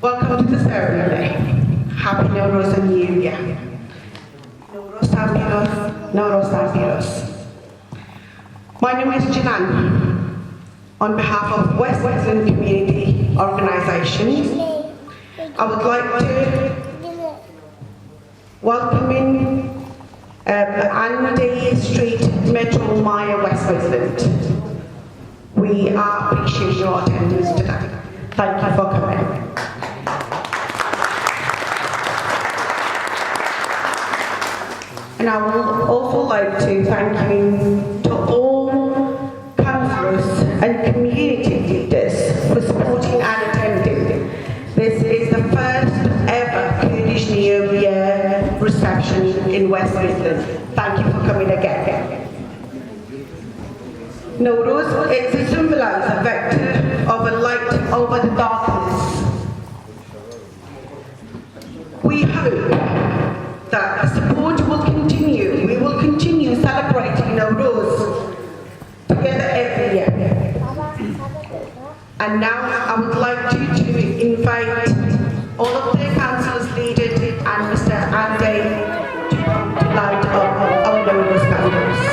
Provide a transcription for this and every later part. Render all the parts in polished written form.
Welcome to the ceremony. Happy newroz and New Year. Newroz Sampiros, Newroz Sampiros. My name is Jinan. On behalf of West Midland Community Organisations, I would like to welcome in Andy Street, Metro Maya, West Midland. We appreciate your attendance today. Thank you for coming. And I would also like to thank you to all councillors and community leaders for supporting and attending. This is the first ever Kurdish New Year reception in West Midlands. Thank you for coming again. Newroz is to symbolise a vector of a light over the darkness. We hope that the support will continue. We will continue celebrating Newroz together every year. And now I would like to invite all of the councillors, leaders, and Mr. Andy to come to light up our Newroz candles.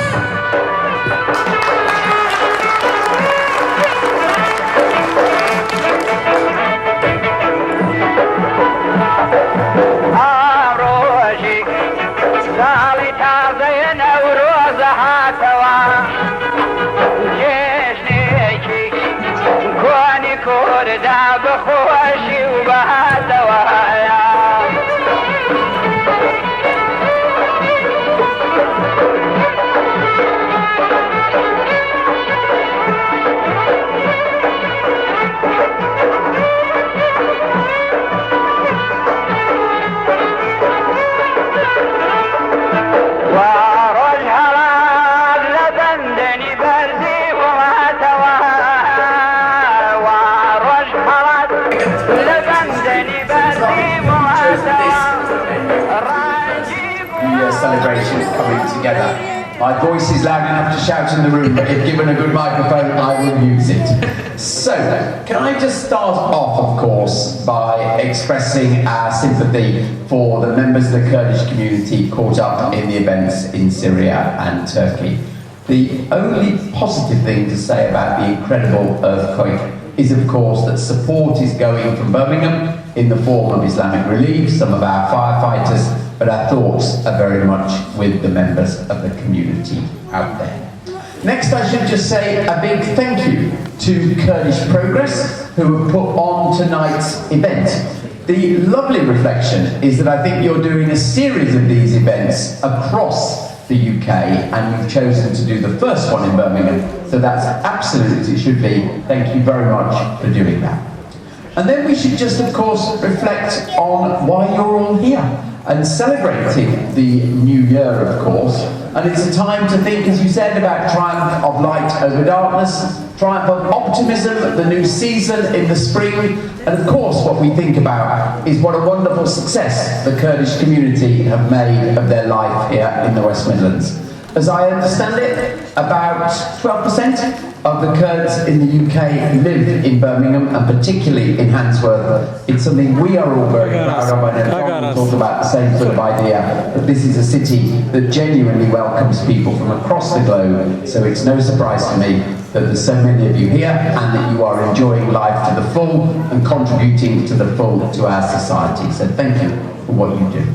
Celebrations coming together. My voice is loud enough to shout in the room, but if given a good microphone, I will use it. So, can I just start off, of course, by expressing our sympathy for the members of the Kurdish community caught up in the events in Syria and Turkey. The only positive thing to say about the incredible earthquake is, of course, that support is going from Birmingham in the form of Islamic Relief, some of our firefighters, but our thoughts are very much with the members of the community out there. Next, I should just say a big thank you to Kurdish Progress, who have put on tonight's event. The lovely reflection is that I think you're doing a series of these events across the UK, and you've chosen to do the first one in Birmingham, so that's absolutely as it should be. Thank you very much for doing that. And then we should just, of course, reflect on why you're all here and celebrating the new year, of course. And it's a time to think, as you said, about triumph of light over darkness, triumph of optimism, the new season in the spring, and of course what we think about is what a wonderful success the Kurdish community have made of their life here in the West Midlands. As I understand it, about 12% of the Kurds in the UK live in Birmingham, and particularly in Handsworth. It's something we are all very proud of. I know Tom talked about the same sort of idea, but this is a city that genuinely welcomes people from across the globe, so it's no surprise to me that there's so many of you here and that you are enjoying life to the full and contributing to the full to our society. So thank you for what you do.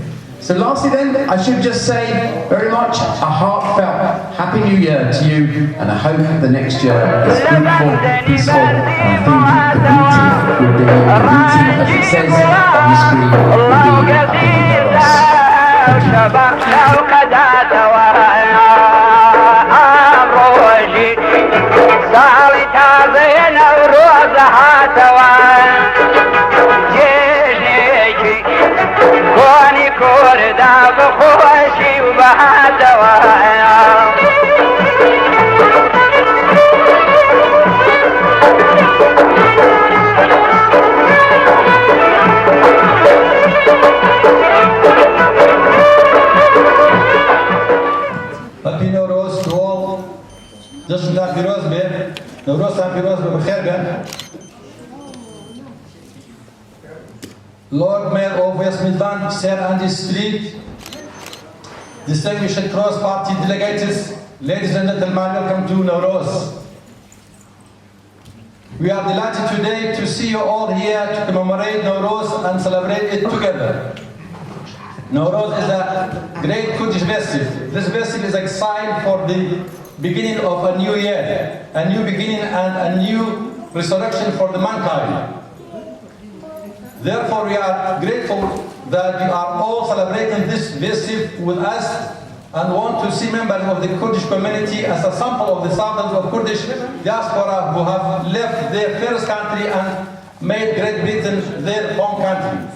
So lastly then, I should just say very much a heartfelt Happy New Year to you, and I hope the next year is fruitful, peaceful, and I think the greeting will be, as it says on the screen, will be a happy نوروز سان پیروز به بخیر بن Lord Mayor of West Midlands, Sir Andy Street, distinguished cross-party delegates, ladies and gentlemen, welcome to newroz. We are delighted today to see you all here to commemorate newroz and celebrate it together. Newroz is a great Kurdish festival. This festival is a sign for the beginning of a new year, a new beginning and a new resurrection for the mankind. Therefore, we are grateful that you are all celebrating this festival with us and want to see members of the Kurdish community as a sample of the thousands of Kurdish diaspora who have left their first country and made Great Britain their home country.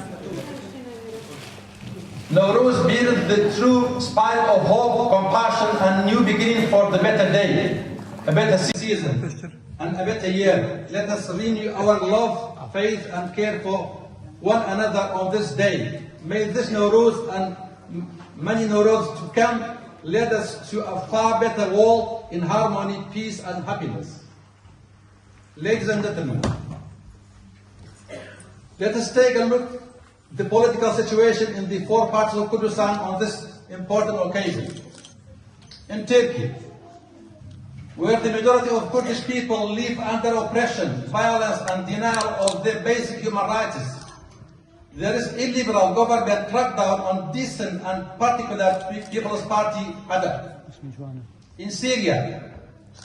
Newroz bears the true spirit of hope, compassion, and new beginning for the better day, a better season, and a better year. Let us renew our love, faith, and care for one another on this day. May this newroz and many newroz to come lead us to a far better world in harmony, peace, and happiness. Ladies and gentlemen, let us take a look at the political situation in the four parts of Kurdistan on this important occasion. In Turkey, where the majority of Kurdish people live under oppression, violence, and denial of their basic human rights, there is illiberal government crackdown on decent and particular People's Party Ada. In Syria,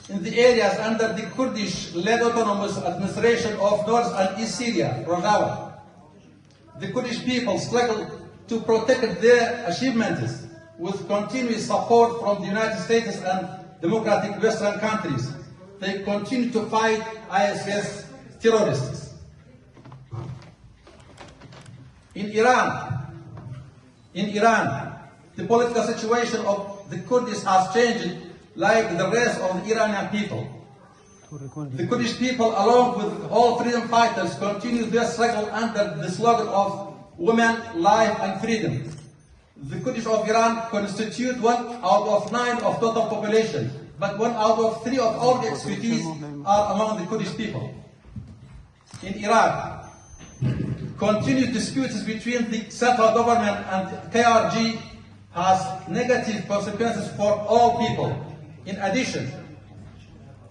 in the areas under the Kurdish-led autonomous administration of North and East Syria, Rojava, the Kurdish people struggle to protect their achievements with continuous support from the United States and democratic Western countries. They continue to fight ISIS terrorists. In Iran, the political situation of the Kurds has changed like the rest of the Iranian people. The Kurdish people, along with all freedom fighters, continue their struggle under the slogan of women, life, and freedom. The Kurdish of Iran constitute 1 out of 9 of total population, but 1 out of 3 of all the expertise are among the Kurdish people. In Iraq, continued disputes between the central government and KRG has negative consequences for all people. In addition,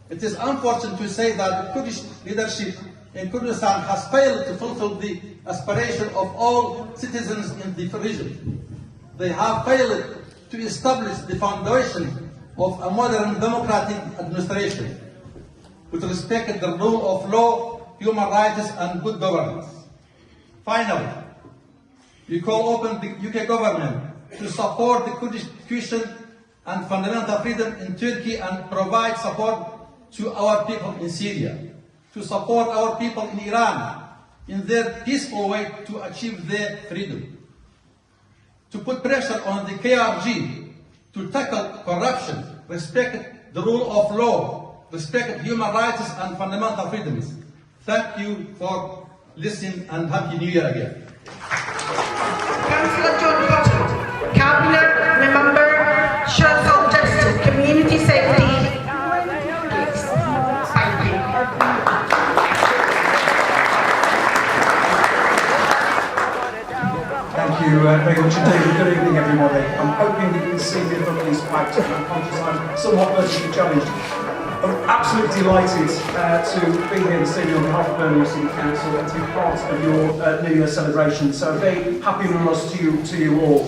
it is unfortunate to say that the Kurdish leadership in Kurdistan has failed to fulfill the aspiration of all citizens in the region. They have failed to establish the foundation of a modern democratic administration with respect to the rule of law, human rights, and good governance. Finally, we call upon the UK government to support the Kurdish question and fundamental freedom in Turkey and provide support to our people in Syria, to support our people in Iran in their peaceful way to achieve their freedom, to put pressure on the KRG to tackle corruption, respect the rule of law, respect human rights and fundamental freedoms. Thank you for listening and Happy New Year again. Councillor John Cotton, Cabinet Member, Social Justice, Community Safety. Thank you very much indeed. Good evening, everybody. I'm hoping you can see me from these pipes, and I'm conscious I'm somewhat vertically challenged. I'm absolutely delighted to be here this evening on behalf of Birmingham City Council and to be part of your New Year celebration. So very happy newroz to you all.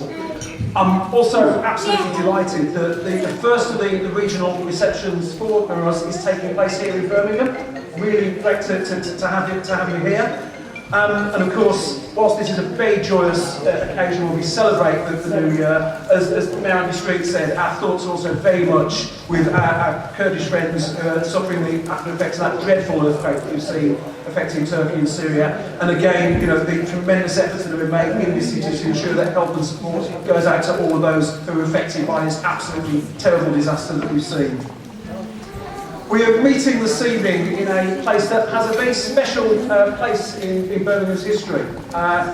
I'm also absolutely delighted that the first of the regional receptions for newroz is taking place here in Birmingham. Really great to have you here. And of course, whilst this is a very joyous occasion where we celebrate the New Year, as Mayor Andy Street said, our thoughts are also very much with our Kurdish friends suffering the after effects of that dreadful earthquake that we've seen affecting Turkey and Syria. And again, you know, the tremendous efforts that have been made in this city to ensure that help and support goes out to all of those who are affected by this absolutely terrible disaster that we've seen. We are meeting this evening in a place that has a very special place in Birmingham's history.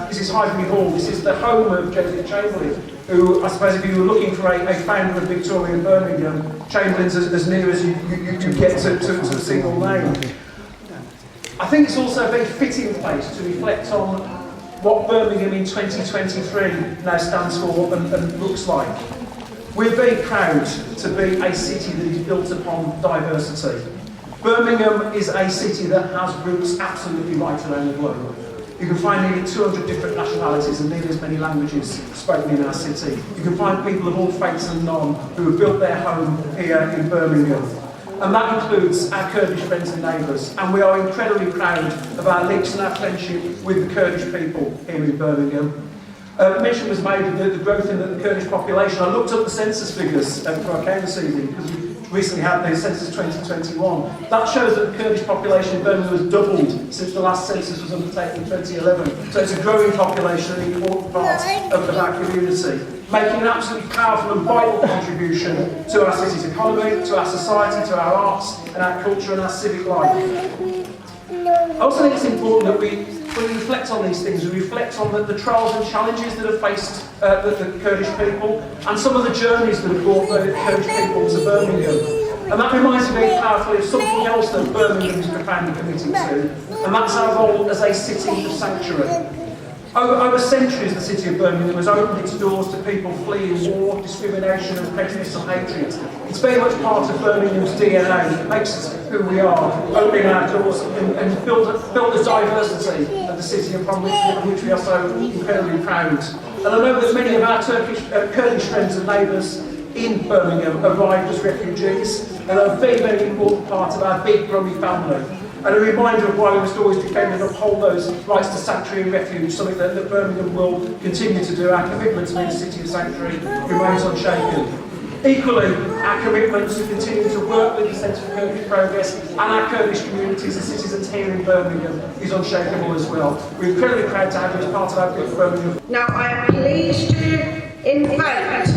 This is Highbury Hall. This is the home of Joseph Chamberlain, who, I suppose, if you were looking for a founder of Victorian Birmingham, Chamberlain's as near as you get to a single name. I think it's also a very fitting place to reflect on what Birmingham in 2023 now stands for and looks like. We're very proud to be a city that is built upon diversity. Birmingham is a city that has roots absolutely right around the globe. You can find nearly 200 different nationalities and nearly as many languages spoken in our city. You can find people of all faiths and none who have built their home here in Birmingham. And that includes our Kurdish friends and neighbours. And we are incredibly proud of our links and our friendship with the Kurdish people here in Birmingham. Mention was made of the growth in the Kurdish population. I looked up the census figures before I came this evening, because we recently had the census 2021. That shows that the Kurdish population in Birmingham has doubled since the last census was undertaken in 2011. So it's a growing population and an important part of our community, making an absolutely powerful and vital contribution to our city's economy, to our society, to our arts and our culture and our civic life. I also think it's important that when we reflect on these things, we reflect on the trials and challenges that have faced the Kurdish people, and some of the journeys that have brought the Kurdish people to Birmingham. And that reminds me very powerfully of something else that Birmingham is profoundly committed to, and that's our role as a city of sanctuary. Over centuries, the city of Birmingham has opened its doors to people fleeing war, discrimination and prejudice and hatred. It's very much part of Birmingham's DNA. It makes us who we are, opening our doors and build the diversity of the city upon which we are so incredibly proud. And I know that many of our Kurdish friends and neighbours in Birmingham arrived as refugees and are a very, very important part of our big Brummie family. And a reminder of why we must always defend and uphold those rights to sanctuary and refuge, something that Birmingham will continue to do. Our commitment to being a city of sanctuary remains unshaken. Equally, our commitment to continue to work with the Centre for Kurdish Progress and our Kurdish communities and citizens here in Birmingham is unshakable as well. We're incredibly proud to have you as part of our big Birmingham. Now I am pleased to invite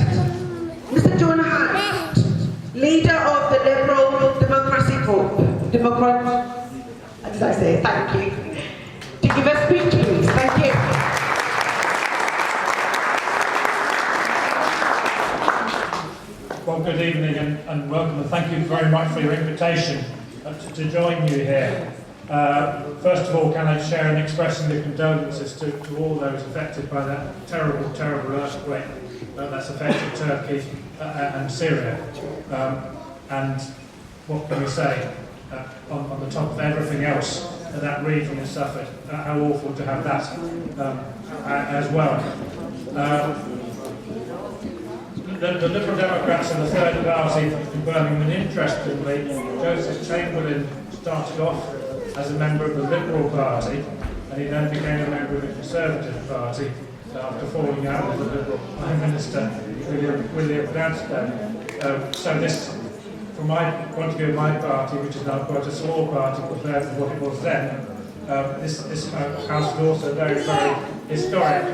Mr. John Hunt, leader of the Liberal Democracy Group. As I say, thank you. To give a speech, please. Thank you. Well, good evening and welcome, and thank you very much for your invitation to join you here. First of all, can I share in expressing the condolences to all those affected by that terrible, terrible earthquake that's affected Turkey and Syria. And what can we say? On the top of everything else that region has suffered, how awful to have that as well. The Liberal Democrats are the third party in Birmingham, and interestingly, Joseph Chamberlain started off as a member of the Liberal Party, and he then became a member of the Conservative Party after falling out with the Liberal Prime Minister William Gladstone. So this, from my point of view of my party, which is now quite a small party compared to what it was then, this house is also very, very historic,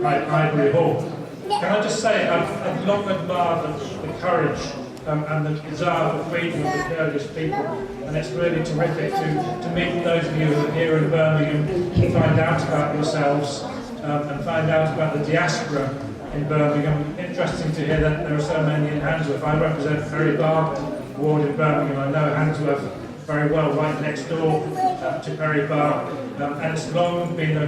Ivory Hall. Can I just say, I've long admired the courage and the desire for freedom of the Kurdish people, and it's really terrific to meet those of you who are here in Birmingham and find out about yourselves and find out about the diaspora in Birmingham. Interesting to hear that there are so many in Handsworth. I represent Perry Bar ward in Birmingham. I know Handsworth very well, right next door to Perry Bar, and it's long been a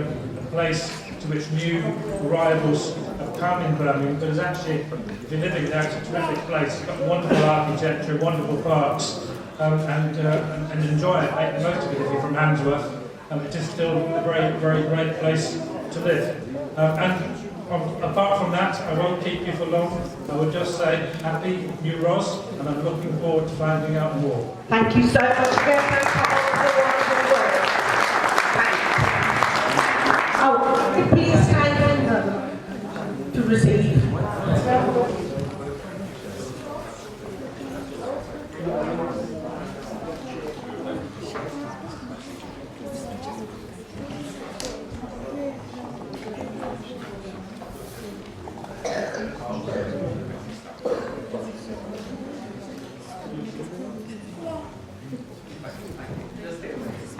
place to which new arrivals have come in Birmingham, but has actually delivered out a terrific place. It's got wonderful architecture, wonderful parks, and enjoy it, make the most of it if you're from Handsworth. It is still a very, very great place to live. Apart from that, I won't keep you for long. I would just say happy newroz, and I'm looking forward to finding out more. Thank you so much for your Oh, please stand to receive.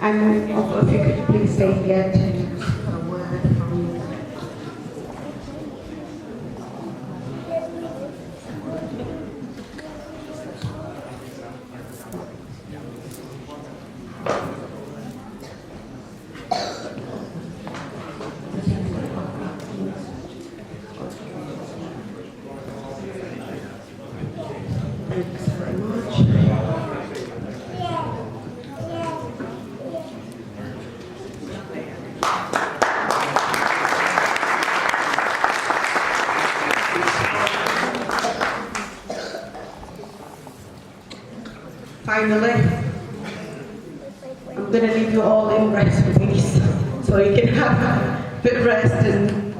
And also, if you could please stay here to a word from you. finally, I'm going to leave you all in rest and peace, so you can have a bit of rest and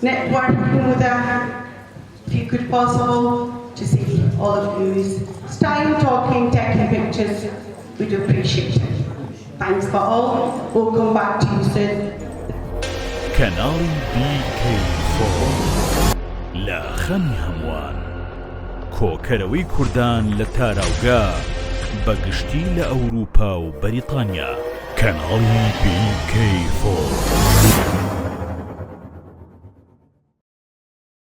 networking with her, if you could possible, to see all of you. Time talking, taking pictures, we'd appreciate it. Thanks for all. We'll come back to you soon. کەناڵی BK4 لە خەمی هەمووان کۆکەرەوەی کوردان لە تاراوگا بەگشتی لە ئەوروپا و بەریتانیا کەناڵی BK4